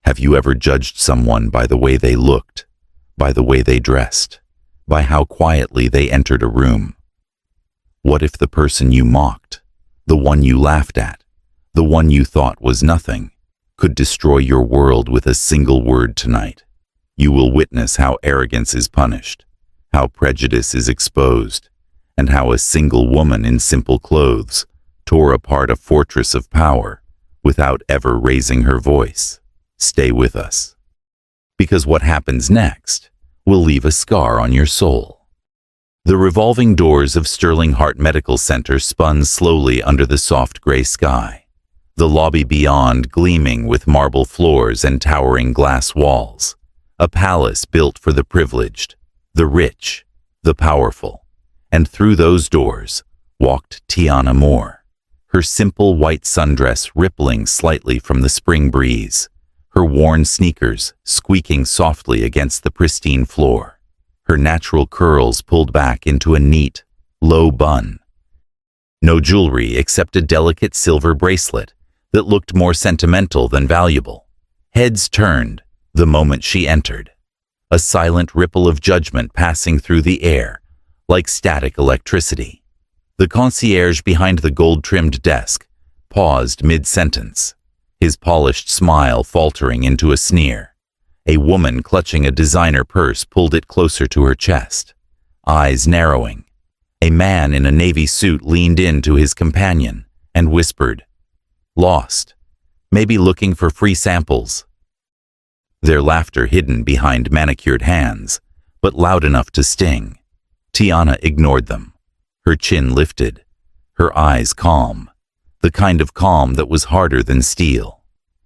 Have you ever judged someone by the way they looked, by the way they dressed, by how quietly they entered a room? What if the person you mocked, the one you laughed at, the one you thought was nothing, could destroy your world with a single word tonight? You will witness how arrogance is punished, how prejudice is exposed, and how a single woman in simple clothes tore apart a fortress of power without ever raising her voice. Stay with us, because what happens next will leave a scar on your soul. The revolving doors of Sterling Heart Medical Center spun slowly under the soft gray sky, the lobby beyond gleaming with marble floors and towering glass walls, a palace built for the privileged, the rich, the powerful. And through those doors walked Tiana Moore, her simple white sundress rippling slightly from the spring breeze, her worn sneakers squeaking softly against the pristine floor, her natural curls pulled back into a neat, low bun. No jewelry except a delicate silver bracelet that looked more sentimental than valuable. Heads turned the moment she entered, a silent ripple of judgment passing through the air like static electricity. The concierge behind the gold-trimmed desk paused mid-sentence, his polished smile faltering into a sneer. A woman clutching a designer purse pulled it closer to her chest, eyes narrowing. A man in a navy suit leaned in to his companion and whispered, "Lost, maybe looking for free samples." Their laughter hidden behind manicured hands, but loud enough to sting. Tiana ignored them, her chin lifted, her eyes calm, the kind of calm that was harder than steel.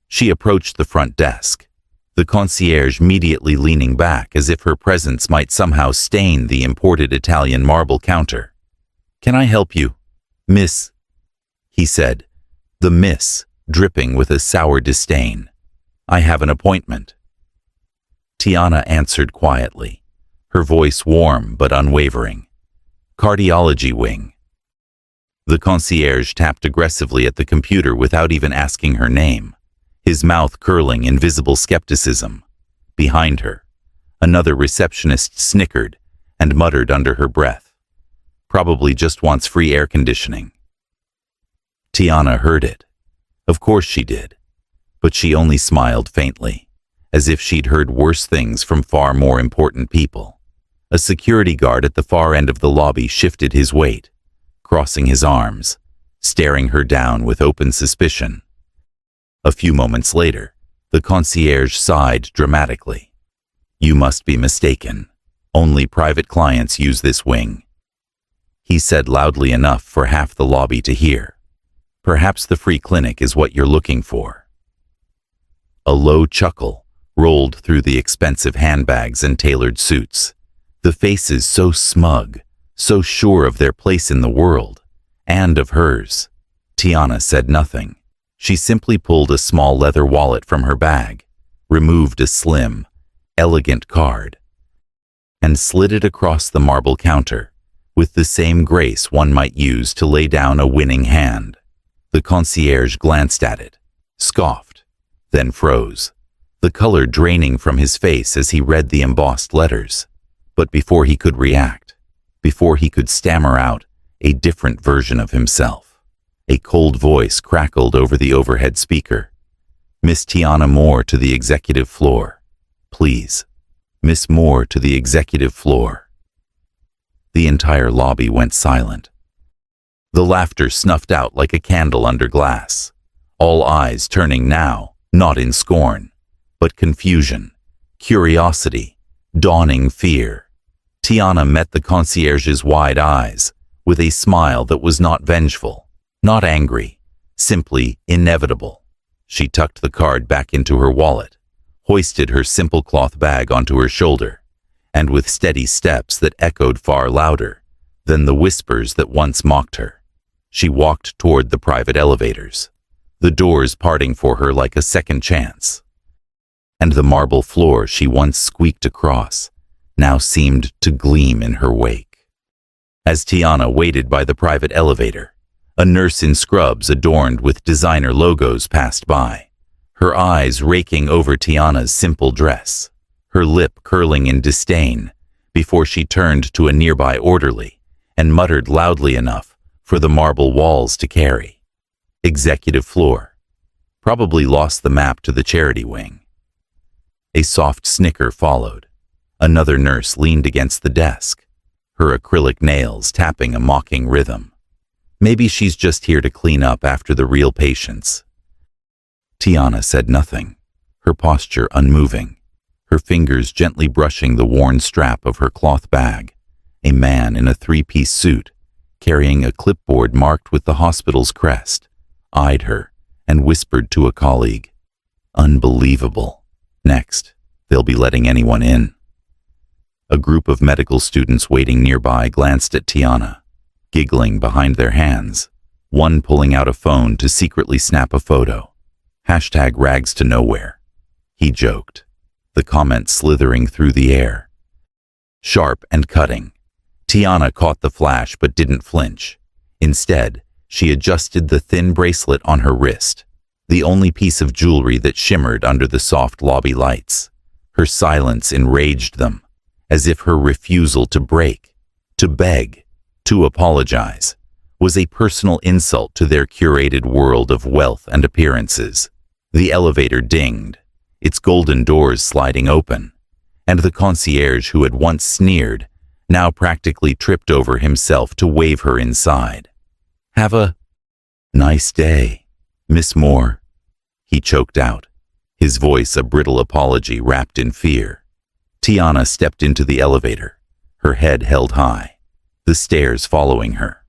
She approached the front desk, the concierge immediately leaning back as if her presence might somehow stain the imported Italian marble counter. "Can I help you, miss?" he said, the miss dripping with a sour disdain. "I have an appointment." Tiana answered quietly, her voice warm but unwavering. "Cardiology wing." The concierge tapped aggressively at the computer without even asking her name, his mouth curling in visible skepticism. Behind her, another receptionist snickered and muttered under her breath, "Probably just wants free air conditioning." Tiana heard it. Of course she did, but she only smiled faintly, as if she'd heard worse things from far more important people. A security guard at the far end of the lobby shifted his weight, crossing his arms, staring her down with open suspicion. A few moments later, the concierge sighed dramatically. "You must be mistaken. Only private clients use this wing," he said loudly enough for half the lobby to hear. "Perhaps the free clinic is what you're looking for." A low chuckle rolled through the expensive handbags and tailored suits, the faces so smug, so sure of their place in the world, and of hers. Tiana said nothing. She simply pulled a small leather wallet from her bag, removed a slim, elegant card, and slid it across the marble counter, with the same grace one might use to lay down a winning hand. The concierge glanced at it, scoffed, then froze, the color draining from his face as he read the embossed letters. But before he could react, before he could stammer out a different version of himself, a cold voice crackled over the overhead speaker. "Miss Tiana Moore to the executive floor. Please. Miss Moore to the executive floor." The entire lobby went silent. The laughter snuffed out like a candle under glass, all eyes turning now, not in scorn, but confusion, curiosity, dawning fear. Tiana met the concierge's wide eyes with a smile that was not vengeful, not angry, simply inevitable. She tucked the card back into her wallet, hoisted her simple cloth bag onto her shoulder, and with steady steps that echoed far louder than the whispers that once mocked her, she walked toward the private elevators, the doors parting for her like a second chance. And the marble floor she once squeaked across now seemed to gleam in her wake. As Tiana waited by the private elevator, a nurse in scrubs adorned with designer logos passed by, her eyes raking over Tiana's simple dress, her lip curling in disdain, before she turned to a nearby orderly and muttered loudly enough for the marble walls to carry. Executive floor. Probably lost the map to the charity wing. A soft snicker followed. Another nurse leaned against the desk, her acrylic nails tapping a mocking rhythm. Maybe she's just here to clean up after the real patients. Tiana said nothing, her posture unmoving, her fingers gently brushing the worn strap of her cloth bag. A man in a three-piece suit, carrying a clipboard marked with the hospital's crest, eyed her and whispered to a colleague, "Unbelievable. Next, they'll be letting anyone in." A group of medical students waiting nearby glanced at Tiana, giggling behind their hands, one pulling out a phone to secretly snap a photo. #rags to nowhere, he joked, the comment slithering through the air. Sharp and cutting. Tiana caught the flash but didn't flinch. Instead, she adjusted the thin bracelet on her wrist, the only piece of jewelry that shimmered under the soft lobby lights. Her silence enraged them, as if her refusal to break, to beg, to apologize, was a personal insult to their curated world of wealth and appearances. The elevator dinged, its golden doors sliding open, and the concierge who had once sneered now practically tripped over himself to wave her inside. "Have a nice day, Miss Moore," he choked out, his voice a brittle apology wrapped in fear. Tiana stepped into the elevator, her head held high, the stairs following her,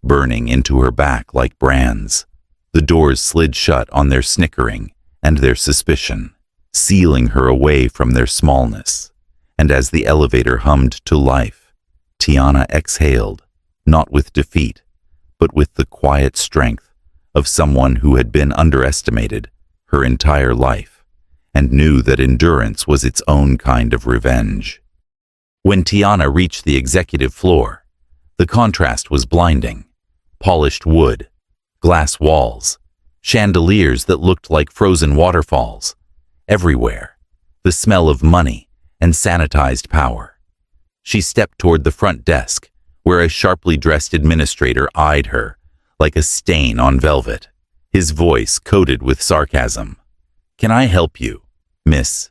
burning into her back like brands. The doors slid shut on their snickering and their suspicion, sealing her away from their smallness. And as the elevator hummed to life, Tiana exhaled, not with defeat, but with the quiet strength of someone who had been underestimated her entire life and knew that endurance was its own kind of revenge. When Tiana reached the executive floor, the contrast was blinding. Polished wood, glass walls, chandeliers that looked like frozen waterfalls. Everywhere, the smell of money and sanitized power. She stepped toward the front desk, where a sharply dressed administrator eyed her like a stain on velvet, his voice coated with sarcasm. "Can I help you, miss?"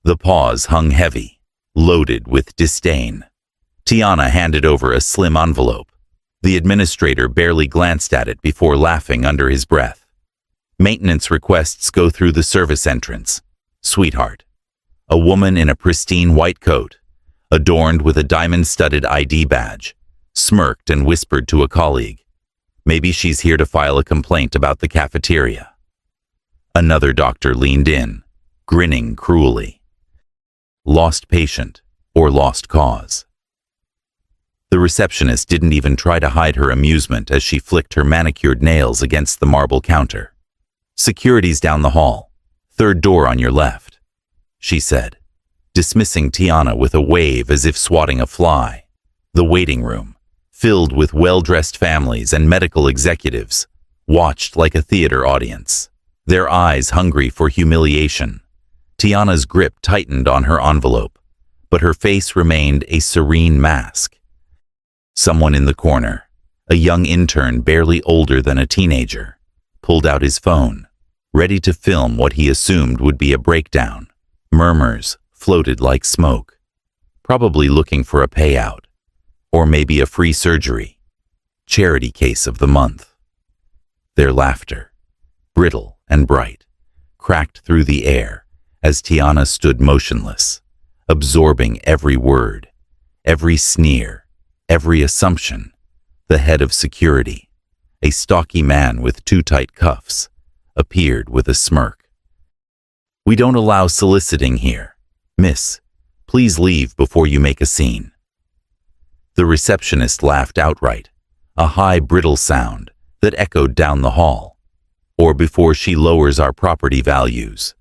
The pause hung heavy, loaded with disdain. Tiana handed over a slim envelope. The administrator barely glanced at it before laughing under his breath. "Maintenance requests go through the service entrance, sweetheart." A woman in a pristine white coat, adorned with a diamond-studded ID badge, smirked and whispered to a colleague, "Maybe she's here to file a complaint about the cafeteria." Another doctor leaned in, grinning cruelly. Lost patient or lost cause. The receptionist didn't even try to hide her amusement as she flicked her manicured nails against the marble counter. "Security's down the hall, third door on your left," she said, dismissing Tiana with a wave as if swatting a fly. The waiting room, filled with well-dressed families and medical executives, watched like a theater audience, their eyes hungry for humiliation. Tiana's grip tightened on her envelope, but her face remained a serene mask. Someone in the corner, a young intern barely older than a teenager, pulled out his phone, ready to film what he assumed would be a breakdown. Murmurs floated like smoke, probably looking for a payout, or maybe a free surgery. Charity case of the month. Their laughter, brittle and bright, cracked through the air as Tiana stood motionless, absorbing every word, every sneer, every assumption. The head of security, a stocky man with too tight cuffs, appeared with a smirk. "We don't allow soliciting here. Miss, please leave before you make a scene." The receptionist laughed outright, a high, brittle sound that echoed down the hall. "Or before she lowers our property values."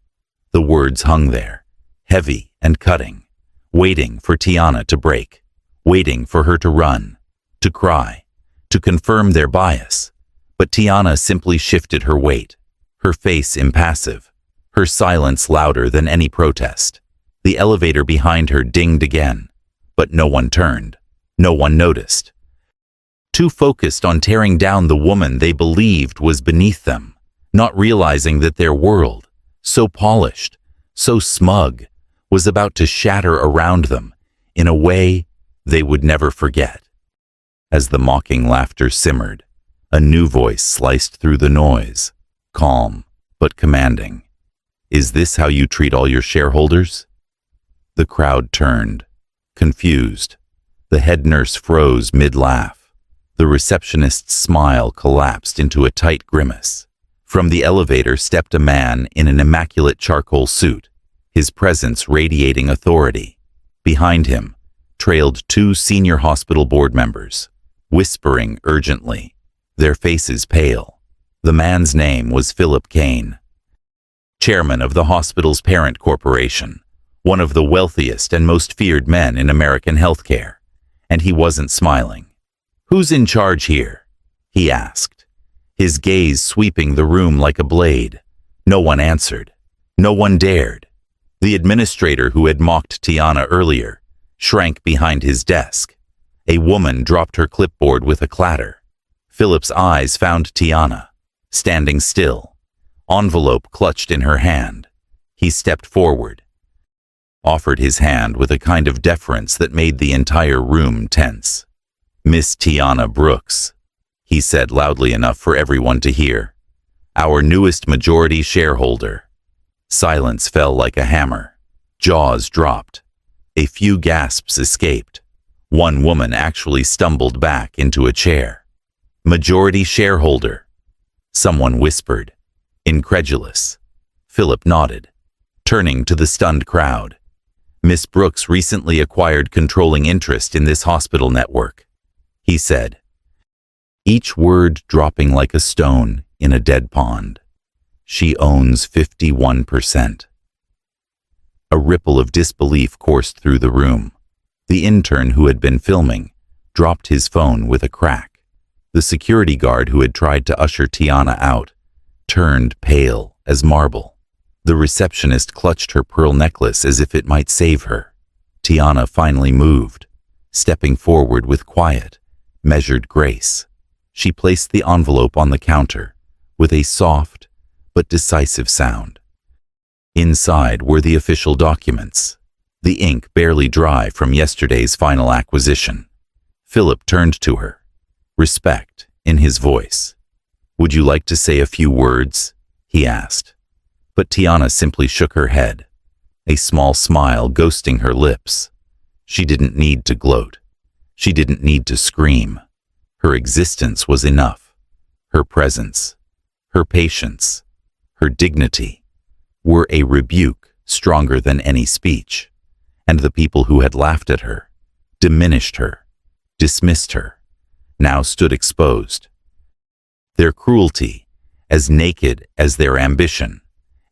The words hung there, heavy and cutting, waiting for Tiana to break, waiting for her to run, to cry, to confirm their bias. But Tiana simply shifted her weight, her face impassive, her silence louder than any protest. The elevator behind her dinged again, but no one turned. No one noticed. Too focused on tearing down the woman they believed was beneath them, not realizing that their world, so polished, so smug, was about to shatter around them in a way they would never forget. As the mocking laughter simmered, a new voice sliced through the noise, calm but commanding. "Is this how you treat all your shareholders?" The crowd turned, confused. The head nurse froze mid-laugh. The receptionist's smile collapsed into a tight grimace. From the elevator stepped a man in an immaculate charcoal suit, his presence radiating authority. Behind him trailed two senior hospital board members, whispering urgently, their faces pale. The man's name was Philip Kane, chairman of the hospital's parent corporation, one of the wealthiest and most feared men in American healthcare. And he wasn't smiling. "Who's in charge here?" he asked, his gaze sweeping the room like a blade. No one answered. No one dared. The administrator who had mocked Tiana earlier shrank behind his desk. A woman dropped her clipboard with a clatter. Philip's eyes found Tiana, standing still, envelope clutched in her hand. He stepped forward, offered his hand with a kind of deference that made the entire room tense. "Miss Tiana Brooks," he said loudly enough for everyone to hear. "Our newest majority shareholder." Silence fell like a hammer. Jaws dropped. A few gasps escaped. One woman actually stumbled back into a chair. "Majority shareholder," someone whispered, incredulous. Philip nodded, turning to the stunned crowd. "Miss Brooks recently acquired controlling interest in this hospital network," he said, each word dropping like a stone in a dead pond. "She owns 51%. A ripple of disbelief coursed through the room. The intern who had been filming dropped his phone with a crack. The security guard who had tried to usher Tiana out turned pale as marble. The receptionist clutched her pearl necklace as if it might save her. Tiana finally moved, stepping forward with quiet, measured grace. She placed the envelope on the counter with a soft but decisive sound. Inside were the official documents, the ink barely dry from yesterday's final acquisition. Philip turned to her, respect in his voice. "Would you like to say a few words?" he asked. But Tiana simply shook her head, a small smile ghosting her lips. She didn't need to gloat. She didn't need to scream. Her existence was enough. Her presence, her patience, her dignity were a rebuke stronger than any speech. And the people who had laughed at her, diminished her, dismissed her, now stood exposed. Their cruelty as naked as their ambition.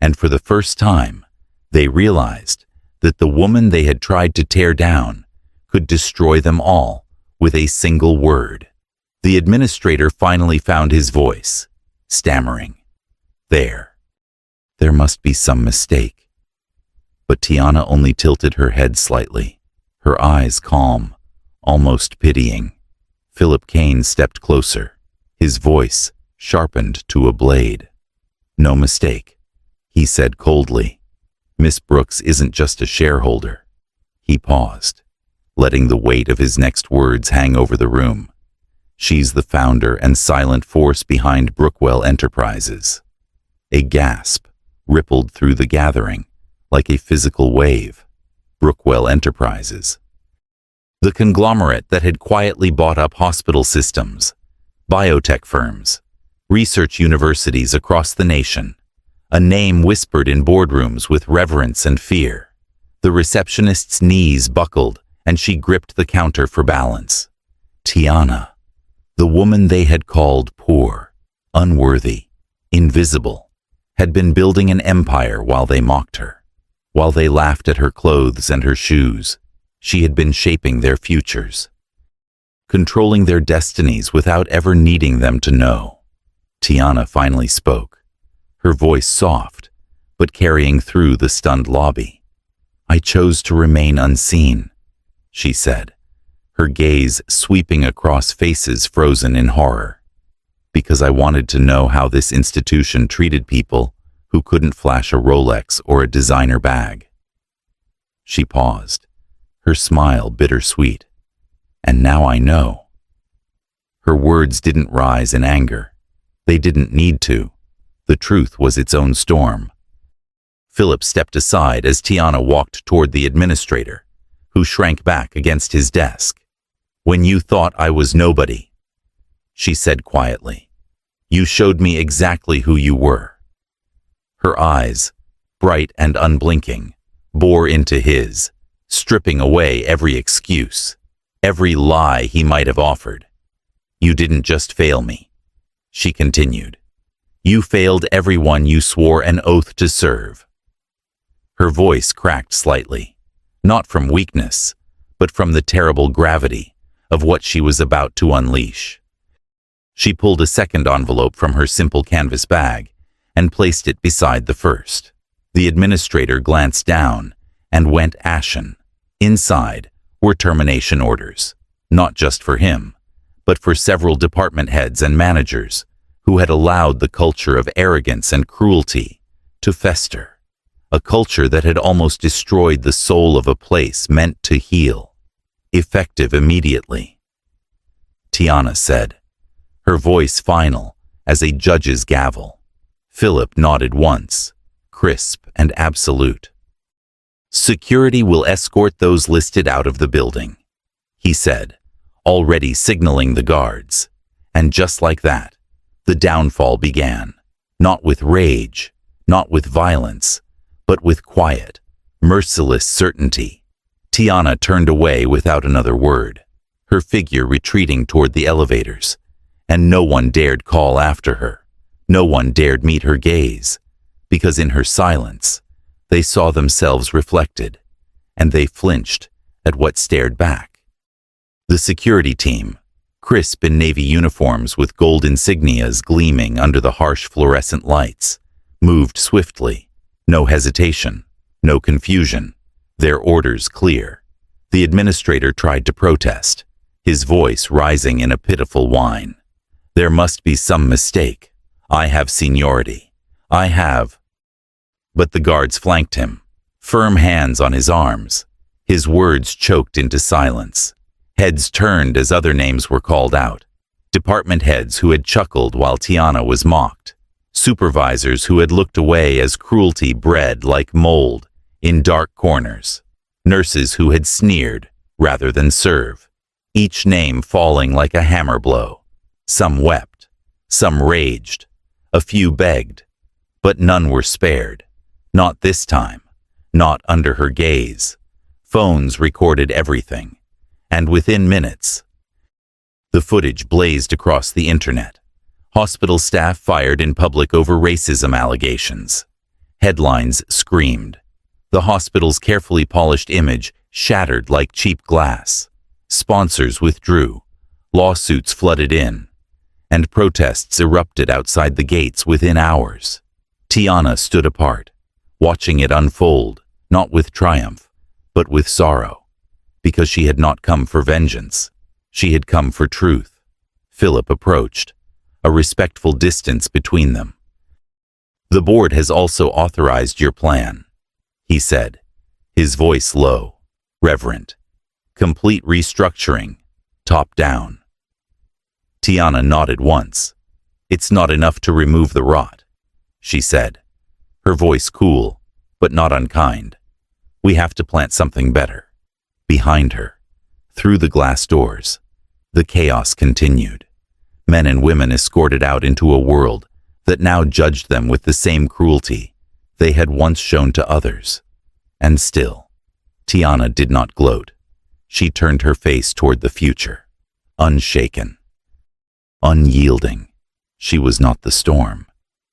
And for the first time, they realized that the woman they had tried to tear down could destroy them all with a single word. The administrator finally found his voice, stammering, There must be some mistake." But Tiana only tilted her head slightly, her eyes calm, almost pitying. Philip Kane stepped closer, his voice sharpened to a blade. "No mistake," he said coldly. "Miss Brooks isn't just a shareholder." He paused, letting the weight of his next words hang over the room. "She's the founder and silent force behind Brookwell Enterprises." A gasp rippled through the gathering, like a physical wave. Brookwell Enterprises. The conglomerate that had quietly bought up hospital systems, biotech firms, research universities across the nation. A name whispered in boardrooms with reverence and fear. The receptionist's knees buckled and she gripped the counter for balance. Tiana, the woman they had called poor, unworthy, invisible, had been building an empire while they mocked her. While they laughed at her clothes and her shoes, she had been shaping their futures, controlling their destinies without ever needing them to know. Tiana finally spoke, her voice soft, but carrying through the stunned lobby. "I chose to remain unseen," she said, her gaze sweeping across faces frozen in horror, "because I wanted to know how this institution treated people who couldn't flash a Rolex or a designer bag." She paused, her smile bittersweet. "And now I know." Her words didn't rise in anger. They didn't need to. The truth was its own storm. Philip stepped aside as Tiana walked toward the administrator, who shrank back against his desk. "When you thought I was nobody," she said quietly, "you showed me exactly who you were." Her eyes, bright and unblinking, bore into his, stripping away every excuse, every lie he might have offered. "You didn't just fail me," she continued. "You failed everyone you swore an oath to serve." Her voice cracked slightly, not from weakness, but from the terrible gravity of what she was about to unleash. She pulled a second envelope from her simple canvas bag and placed it beside the first. The administrator glanced down and went ashen. Inside were termination orders, not just for him, but for several department heads and managers who had allowed the culture of arrogance and cruelty to fester, a culture that had almost destroyed the soul of a place meant to heal. "Effective immediately," Tiana said, her voice final as a judge's gavel. Philip nodded once, crisp and absolute. "Security will escort those listed out of the building," he said, already signaling the guards. And just like that, the downfall began, not with rage, not with violence, but with quiet, merciless certainty. Tiana turned away without another word, her figure retreating toward the elevators, and no one dared call after her. No one dared meet her gaze, because in her silence, they saw themselves reflected, and they flinched at what stared back. The security team, crisp in navy uniforms with gold insignias gleaming under the harsh fluorescent lights, moved swiftly, no hesitation, no confusion, their orders clear. The administrator tried to protest, his voice rising in a pitiful whine. "There must be some mistake. I have seniority. I have..." But the guards flanked him, firm hands on his arms. His words choked into silence. Heads turned as other names were called out. Department heads who had chuckled while Tiana was mocked. Supervisors who had looked away as cruelty bred like mold in dark corners. Nurses who had sneered rather than serve. Each name falling like a hammer blow. Some wept, some raged, a few begged, but none were spared. Not this time, not under her gaze. Phones recorded everything, and within minutes, the footage blazed across the internet. Hospital staff fired in public over racism allegations. Headlines screamed. The hospital's carefully polished image shattered like cheap glass. Sponsors withdrew. Lawsuits flooded in, and protests erupted outside the gates within hours. Tiana stood apart, watching it unfold, not with triumph, but with sorrow, because she had not come for vengeance. She had come for truth. Philip approached, a respectful distance between them. "The board has also authorized your plan," he said, his voice low, reverent. "Complete restructuring, top down." Tiana nodded once. "It's not enough to remove the rot," she said, her voice cool, but not unkind. "We have to plant something better." Behind her, through the glass doors, the chaos continued. Men and women escorted out into a world that now judged them with the same cruelty they had once shown to others. And still, Tiana did not gloat. She turned her face toward the future, unshaken, unyielding. She was not the storm.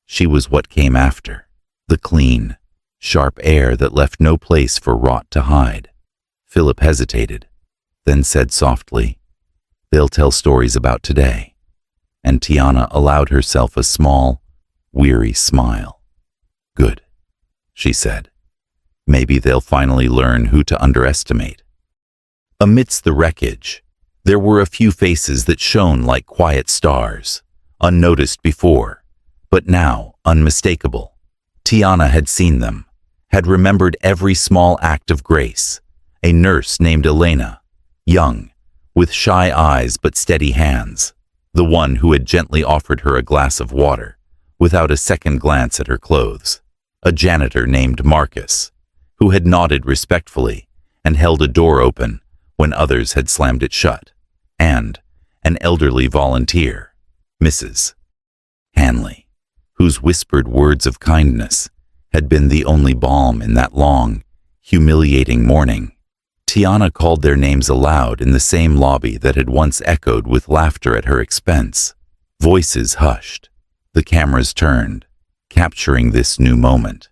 She was what came after, the clean, sharp air that left no place for rot to hide. Philip hesitated, then said softly, "They'll tell stories about today." And Tiana allowed herself a small, weary smile. "Good." she said. Maybe they'll finally learn who to underestimate. Amidst the wreckage, there were a few faces that shone like quiet stars, unnoticed before, but now unmistakable. Tiana had seen them, had remembered every small act of grace. A nurse named Elena, young, with shy eyes but steady hands, the one who had gently offered her a glass of water, without a second glance at her clothes. A janitor named Marcus, who had nodded respectfully and held a door open when others had slammed it shut, and an elderly volunteer, Mrs. Hanley, whose whispered words of kindness had been the only balm in that long, humiliating morning. Tiana called their names aloud in the same lobby that had once echoed with laughter at her expense. Voices hushed. The cameras turned, capturing this new moment.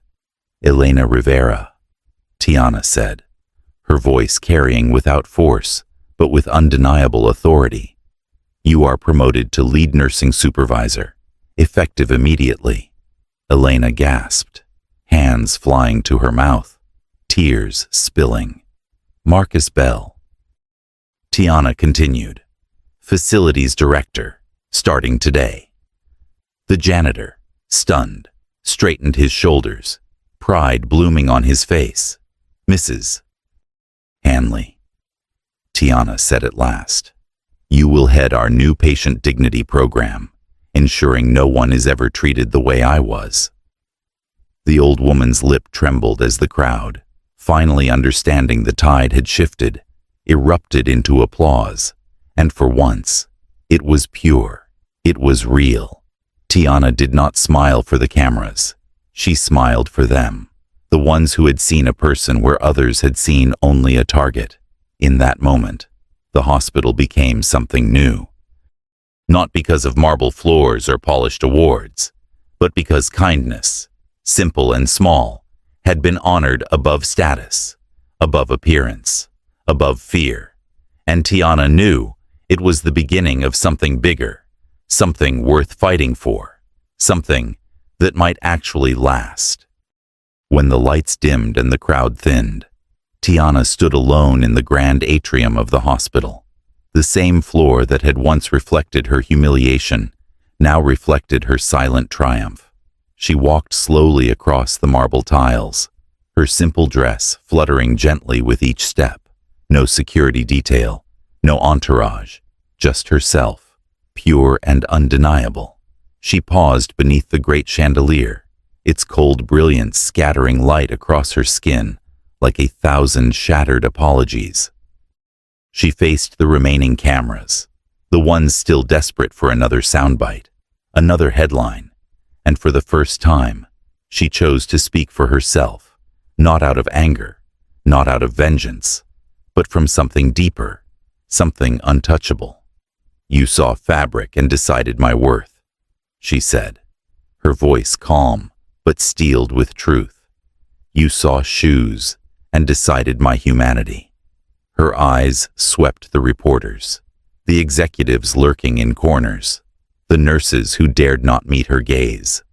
"Elena Rivera," Tiana said, her voice carrying without force, but with undeniable authority. "You are promoted to lead nursing supervisor, effective immediately." Elena gasped, hands flying to her mouth, tears spilling. "Marcus Bell." Tiana continued, "Facilities director, starting today." The janitor, stunned, straightened his shoulders, pride blooming on his face. "Mrs. Hanley," Tiana said at last, "you will head our new patient dignity program, ensuring no one is ever treated the way I was." The old woman's lip trembled as the crowd, finally understanding the tide had shifted, erupted into applause, and for once, it was pure, it was real. Tiana did not smile for the cameras. She smiled for them, the ones who had seen a person where others had seen only a target. In that moment, the hospital became something new. Not because of marble floors or polished awards, but because kindness, simple and small, had been honored above status, above appearance, above fear. And Tiana knew it was the beginning of something bigger, something worth fighting for, something that might actually last. When the lights dimmed and the crowd thinned, Tiana stood alone in the grand atrium of the hospital. The same floor that had once reflected her humiliation now reflected her silent triumph. She walked slowly across the marble tiles, her simple dress fluttering gently with each step. No security detail, no entourage, just herself, pure and undeniable. She paused beneath the great chandelier, its cold brilliance scattering light across her skin like 1,000 shattered apologies. She faced the remaining cameras, the ones still desperate for another soundbite, another headline, and for the first time, she chose to speak for herself, not out of anger, not out of vengeance, but from something deeper, something untouchable. "You saw fabric and decided my worth," she said, her voice calm but steeled with truth. "You saw shoes and decided my humanity." Her eyes swept the reporters, the executives lurking in corners, the nurses who dared not meet her gaze.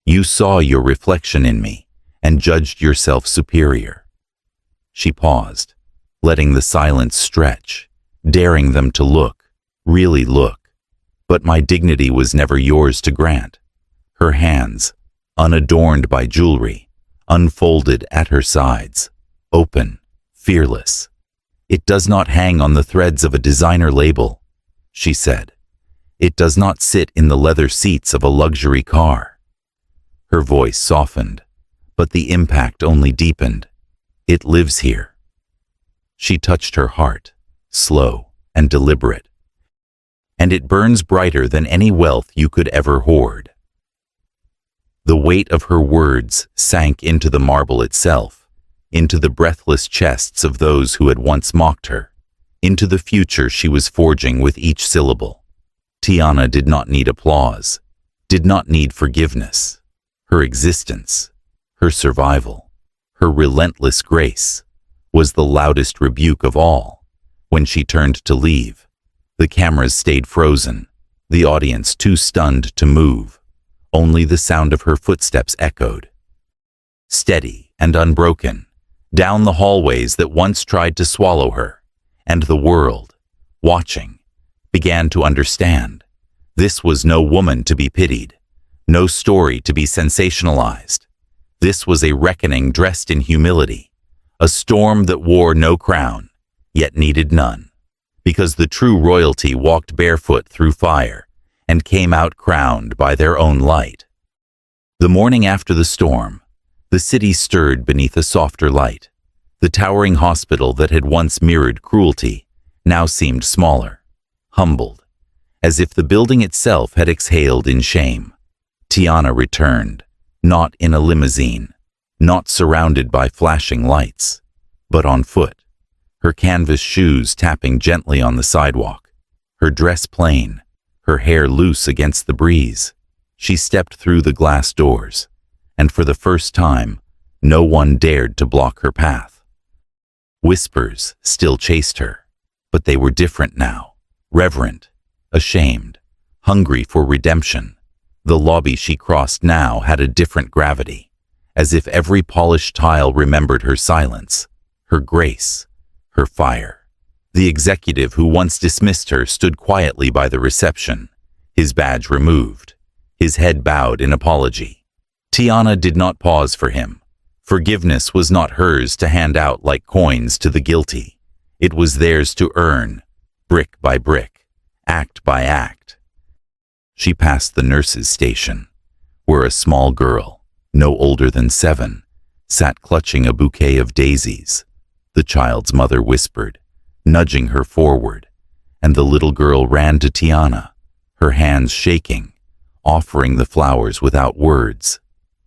"You saw your reflection in me and judged yourself superior." She paused, letting the silence stretch, daring them to look, really look. "But my dignity was never yours to grant." Her hands, unadorned by jewelry, unfolded at her sides, open, fearless. "It does not hang on the threads of a designer label," she said. "It does not sit in the leather seats of a luxury car." Her voice softened, but the impact only deepened. "It lives here." She touched her heart, slow and deliberate. "And it burns brighter than any wealth you could ever hoard." The weight of her words sank into the marble itself, into the breathless chests of those who had once mocked her, into the future she was forging with each syllable. Tiana did not need applause, did not need forgiveness. Her existence, her survival, her relentless grace, was the loudest rebuke of all. When she turned to leave, the cameras stayed frozen, the audience too stunned to move. Only the sound of her footsteps echoed. steady and unbroken, down the hallways that once tried to swallow her, and the world, watching, began to understand. This was no woman to be pitied, no story to be sensationalized. This was a reckoning dressed in humility, a storm that wore no crown, yet needed none, because the true royalty walked barefoot through fire and came out crowned by their own light. The morning after the storm, the city stirred beneath a softer light. The towering hospital that had once mirrored cruelty now seemed smaller, humbled, as if the building itself had exhaled in shame. Tiana returned, not in a limousine, not surrounded by flashing lights, but on foot, her canvas shoes tapping gently on the sidewalk, her dress plain, her hair loose against the breeze. She stepped through the glass doors, and for the first time, no one dared to block her path. Whispers still chased her, but they were different now, reverent, ashamed, hungry for redemption. The lobby she crossed now had a different gravity, as if every polished tile remembered her silence, her grace, her fire. The executive who once dismissed her stood quietly by the reception, his badge removed, his head bowed in apology. Tiana did not pause for him. Forgiveness was not hers to hand out like coins to the guilty. It was theirs to earn, brick by brick, act by act. She passed the nurse's station, where a small girl, no older than 7, sat clutching a bouquet of daisies. The child's mother whispered, nudging her forward, and the little girl ran to Tiana, her hands shaking, offering the flowers without words.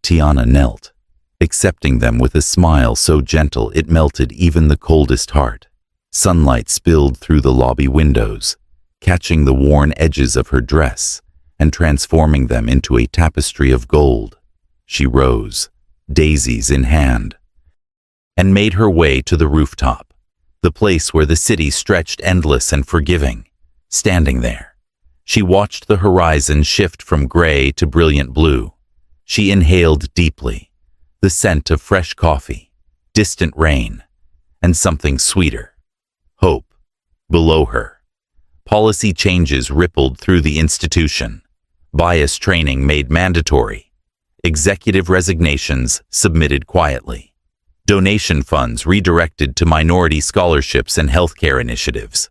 Tiana knelt, accepting them with a smile so gentle it melted even the coldest heart. Sunlight spilled through the lobby windows, catching the worn edges of her dress and transforming them into a tapestry of gold. She rose, daisies in hand, and made her way to the rooftop, the place where the city stretched endless and forgiving. Standing there, she watched the horizon shift from gray to brilliant blue. She inhaled deeply, the scent of fresh coffee, distant rain, and something sweeter, hope. Below her, policy changes rippled through the institution, bias training made mandatory, executive resignations submitted quietly, donation funds redirected to minority scholarships and healthcare initiatives.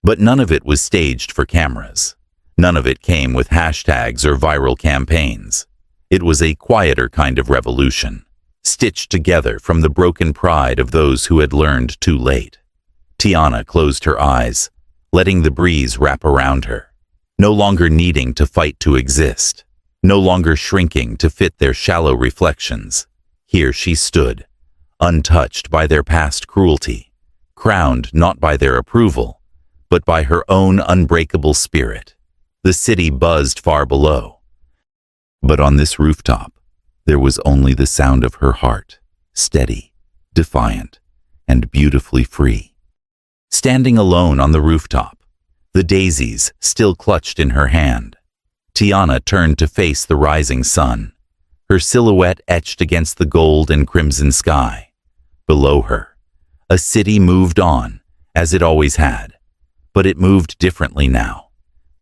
But none of it was staged for cameras. None of it came with hashtags or viral campaigns. It was a quieter kind of revolution, stitched together from the broken pride of those who had learned too late. Tiana closed her eyes, letting the breeze wrap around her, no longer needing to fight to exist, no longer shrinking to fit their shallow reflections. Here she stood, untouched by their past cruelty, crowned not by their approval, but by her own unbreakable spirit. The city buzzed far below, but on this rooftop, there was only the sound of her heart, steady, defiant, and beautifully free. Standing alone on the rooftop, the daisies still clutched in her hand, Tiana turned to face the rising sun, her silhouette etched against the gold and crimson sky. Below her, a city moved on, as it always had, but it moved differently now,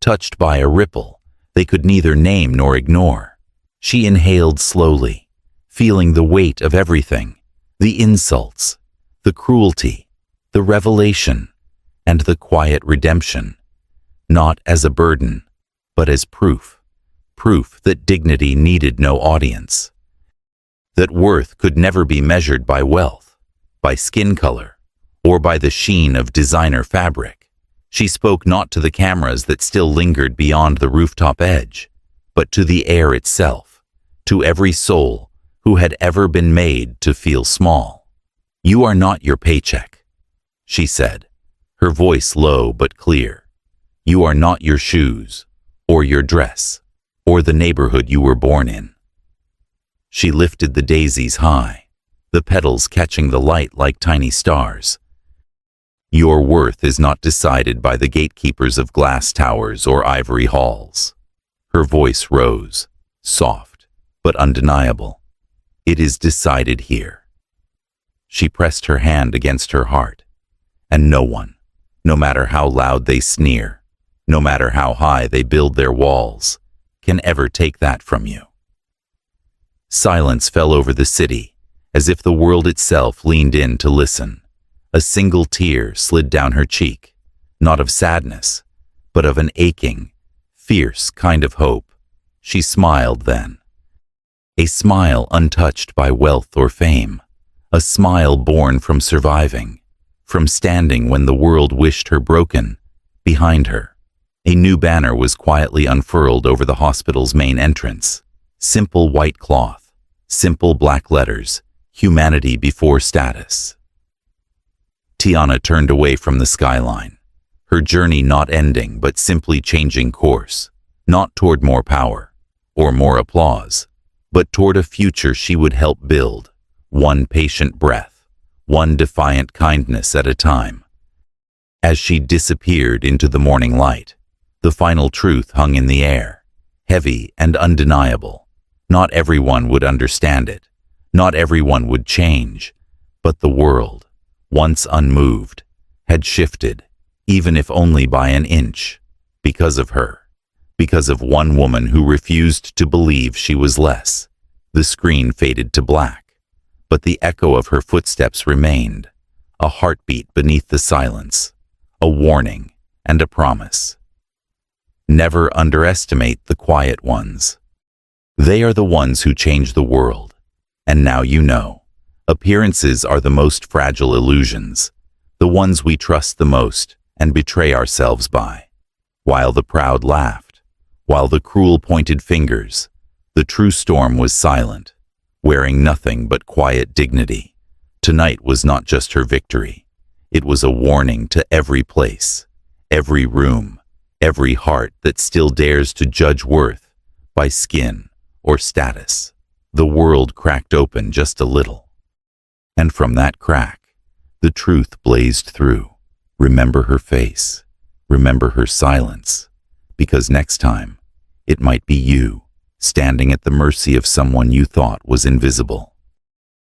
touched by a ripple they could neither name nor ignore. She inhaled slowly, feeling the weight of everything, the insults, the cruelty, the revelation, and the quiet redemption, not as a burden, but as proof that dignity needed no audience, that worth could never be measured by wealth, by skin color, or by the sheen of designer fabric. She spoke not to the cameras that still lingered beyond the rooftop edge, but to the air itself, to every soul who had ever been made to feel small. "You are not your paycheck," she said, her voice low but clear. "You are not your shoes, or your dress, or the neighborhood you were born in." She lifted the daisies high, the petals catching the light like tiny stars. "Your worth is not decided by the gatekeepers of glass towers or ivory halls." Her voice rose, soft but undeniable. It is decided here. She pressed her hand against her heart, and no one, no matter how loud they sneer, no matter how high they build their walls, can ever take that from you. Silence fell over the city, as if the world itself leaned in to listen. A single tear slid down her cheek, not of sadness, but of an aching, fierce kind of hope. She smiled then. A smile untouched by wealth or fame, a smile born from surviving, from standing when the world wished her broken. Behind her, a new banner was quietly unfurled over the hospital's main entrance. Simple white cloth, simple black letters, humanity before status. Tiana turned away from the skyline, her journey not ending but simply changing course, not toward more power or more applause, but toward a future she would help build, one patient breath, one defiant kindness at a time. As she disappeared into the morning light, the final truth hung in the air, heavy and undeniable. Not everyone would understand it, not everyone would change, but the world, once unmoved, had shifted, even if only by an inch, because of her, because of one woman who refused to believe she was less. The screen faded to black, but the echo of her footsteps remained, a heartbeat beneath the silence, a warning and a promise. Never underestimate the quiet ones. They are the ones who change the world. And now you know, appearances are the most fragile illusions, the ones we trust the most and betray ourselves by. While the proud laughed, while the cruel pointed fingers, the true storm was silent, wearing nothing but quiet dignity. Tonight was not just her victory. It was a warning to every place, every room, every heart that still dares to judge worth by skin or status. The world cracked open just a little, and from that crack, the truth blazed through. Remember her face, remember her silence, because next time, it might be you, standing at the mercy of someone you thought was invisible.